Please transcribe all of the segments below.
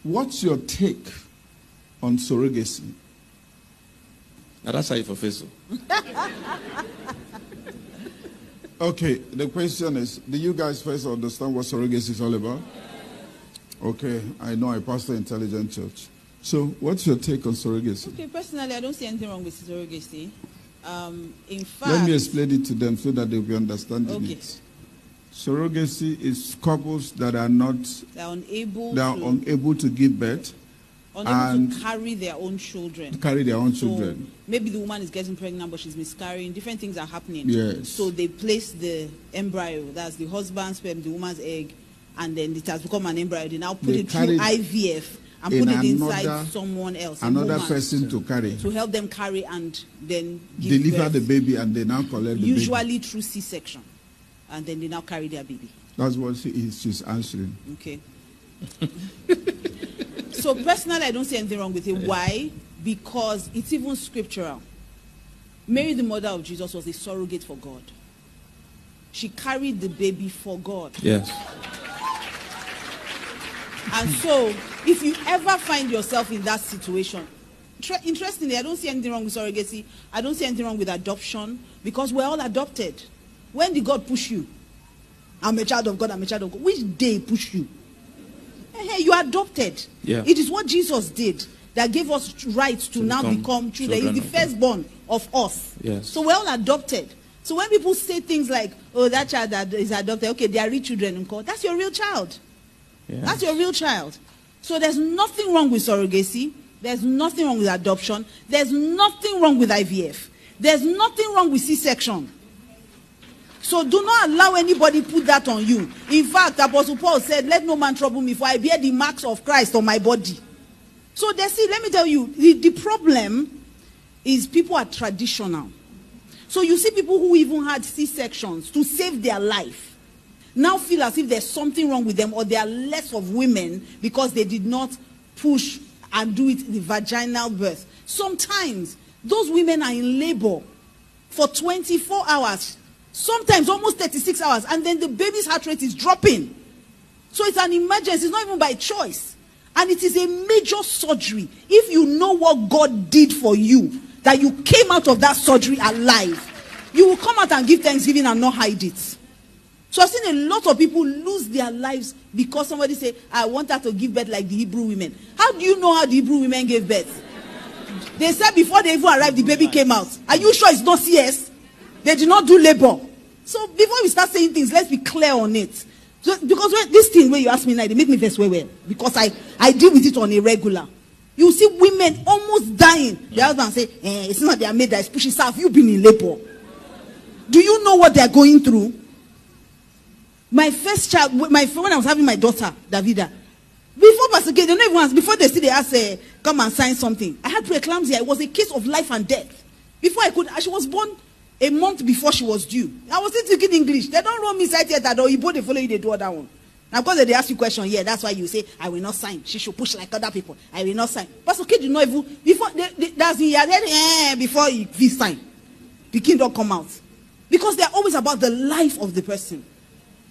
What's your take on surrogacy? Now that's how you fulfill. Okay, the question is, do you guys first understand what surrogacy is all about? Okay, I know I pastor Intelligent Church. So, what's your take on surrogacy? Okay, personally, I don't see anything wrong with surrogacy. In fact... Let me explain it to them so that they'll be understanding it. Surrogacy is couples that are not... They are unable to give birth. Unable to carry their own children. So maybe the woman is getting pregnant, but she's miscarrying. Different things are happening. Yes. So they place the embryo, that's the husband's sperm, the woman's egg, and then it has become an embryo. They now put it through IVF and put it inside someone else. Another person to carry. To help them carry and then deliver the baby, and they now collect the baby. Usually through C-section. And then they now carry their baby. That's what she's answering. Okay. So personally, I don't see anything wrong with it. Why? Because it's even scriptural. Mary, the mother of Jesus, was a surrogate for God. She carried the baby for God. Yes. And so, if you ever find yourself in that situation, interestingly, I don't see anything wrong with surrogacy. I don't see anything wrong with adoption, because we're all adopted. When did God push you? I'm a child of God, I'm a child of God. Which day push you? Hey, you are adopted. Yeah. It is what Jesus did that gave us rights to now become children. He's the firstborn of us. Yes. So we're all adopted. So when people say things like, oh, that child that is adopted, okay, they are real children in court, that's your real child. Yes. That's your real child. So there's nothing wrong with surrogacy. There's nothing wrong with adoption. There's nothing wrong with IVF. There's nothing wrong with C-section. So do not allow anybody put that on you. In fact, Apostle Paul said, let no man trouble me, for I bear the marks of Christ on my body. So let me tell you, the problem is people are traditional. So you see people who even had C-sections to save their life now feel as if there's something wrong with them, or they are less of women because they did not push and do it in the vaginal birth. Sometimes those women are in labor for 24 hours. Sometimes almost 36 hours, and then the baby's heart rate is dropping. So it's an emergency. It's not even by choice. And it is a major surgery. If you know what God did for you, that you came out of that surgery alive, you will come out and give thanksgiving and not hide it. So I've seen a lot of people lose their lives because somebody say, I want her to give birth like the Hebrew women. How do you know how the Hebrew women gave birth? They said before they even arrived, the baby came out. Are you sure it's not CS? They did not do labor. So before we start saying things, let's be clear on it. So, because this thing where you ask me now, they make me vex well. Because I deal with it on a regular. You see women almost dying. The husband say, it's not their maid that is pushing. Sir, have you been in labor? Do you know what they are going through? My first child, when I was having my daughter, Davida, before Pastor K, before they see they ask, come and sign something. I had preeclampsia. It was a case of life and death. Before she was born a month before she was due. I was still speaking English. They don't run me side yet that you both they follow you, they do that one. Now because they ask you question, that's why you say, I will not sign. She should push like other people. I will not sign. Pastor K did not even, before that's in your head, before he sign. The king don't come out. Because they're always about the life of the person.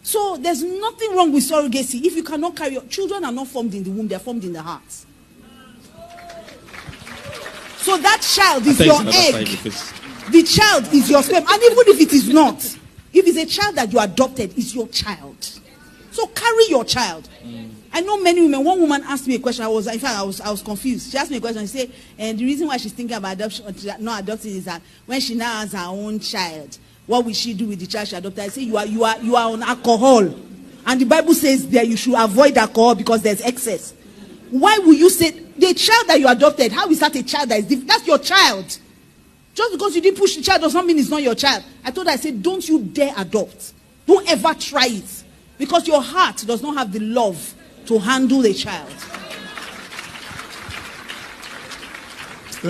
So there's nothing wrong with surrogacy. If you cannot carry your children are not formed in the womb, they're formed in the heart. So that child is your egg. The child is your sperm. And even if it is not, if it's a child that you adopted, it's your child. So carry your child. I know many women. One woman asked me a question. I was confused. She asked me a question. She said, and the reason why she's thinking about adoption, not adopting, is that when she now has her own child, what will she do with the child she adopted? I say, you are on alcohol. And the Bible says that you should avoid alcohol because there's excess. Why will you say, the child that you adopted, how is that a child that is different? That's your child. Just because you didn't push the child does not mean it's not your child. I told her, I said, don't you dare adopt. Don't ever try it. Because your heart does not have the love to handle a child.